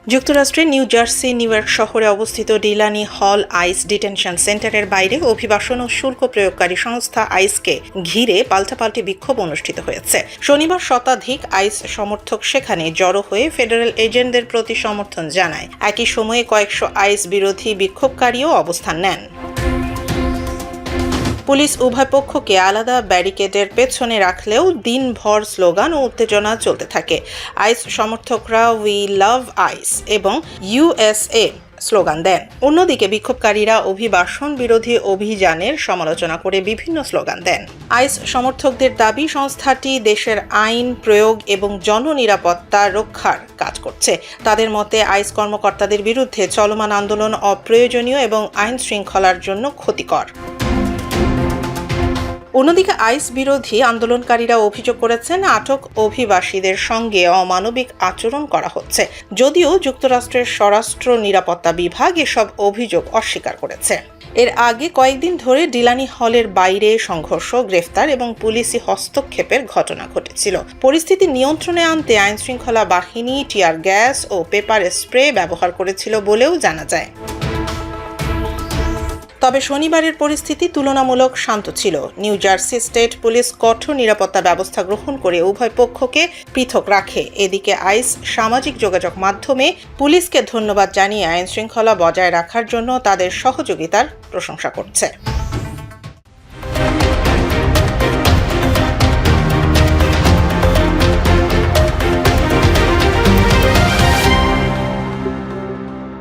যুক্তরাষ্ট্রের new jersey New York শহরে অবস্থিত ডিলানি হল আইস ডিটেনশন সেন্টারের বাইরে অভিবাসন ও শুল্ক প্রয়োগকারী সংস্থা আইসকে ঘিরে পাল্টাপাল্টি বিক্ষোভ অনুষ্ঠিত হয়েছে। শনিবার শতাধিক আইস সমর্থক সেখানে জড়ো হয়ে ফেডারেল এজেন্টদের প্রতি সমর্থন জানায়। একই সময়ে কয়েকশো আইস বিরোধী বিক্ষোভকারীও অবস্থান নেন। পুলিশ উভয় পক্ষকে আলাদা ব্যারিকেডের পেছনে রাখলেও দিনভর স্লোগান ও উত্তেজনা চলতে থাকে। আইস সমর্থকরা উই লাভ আইস এবং ইউএসএ স্লোগান দেন। অন্যদিকে বিক্ষোভকারীরা অভিবাসন বিরোধী অভিযানের সমালোচনা করে বিভিন্ন স্লোগান দেন। আইস সমর্থকদের দাবি সংস্থাটি দেশের আইন প্রয়োগ এবং জননিরাপত্তা রক্ষার কাজ করছে। তাদের মতে আইস কর্মকর্তাদের বিরুদ্ধে চলমান আন্দোলন অপ্রয়োজনীয় এবং আইন শৃঙ্খলার জন্য ক্ষতিকর। অন্যদিকে আইস বিরোধী আন্দোলনকারীরা অভিযোগ করেছেন আটক অভিবাসীদের সঙ্গে অমানবিক আচরণ করা হচ্ছে, যদিও যুক্তরাষ্ট্রের স্বরাষ্ট্র নিরাপত্তা বিভাগ এসব অভিযোগ অস্বীকার করেছে। এর আগে কয়েকদিন ধরে ডিলানি হলের বাইরে সংঘর্ষ, গ্রেফতার এবং পুলিশি হস্তক্ষেপের ঘটনা ঘটেছিল। পরিস্থিতি নিয়ন্ত্রণে আনতে আইনশৃঙ্খলা বাহিনী টিয়ার গ্যাস ও পেপার স্প্রে ব্যবহার করেছিল বলেও জানা যায়। তবে শনিবারের পরিস্থিতি তুলনামূলক শান্ত ছিল। নিউ জার্সি স্টেট পুলিশ কঠোর নিরাপত্তা ব্যবস্থা গ্রহণ করে উভয় পক্ষকে পৃথক রাখে। এদিকে আইস সামাজিক যোগাযোগ মাধ্যমে পুলিশকে ধন্যবাদ জানিয়ে আইনশৃঙ্খলা বজায় রাখার জন্য তাদের সহযোগিতার প্রশংসা করছে।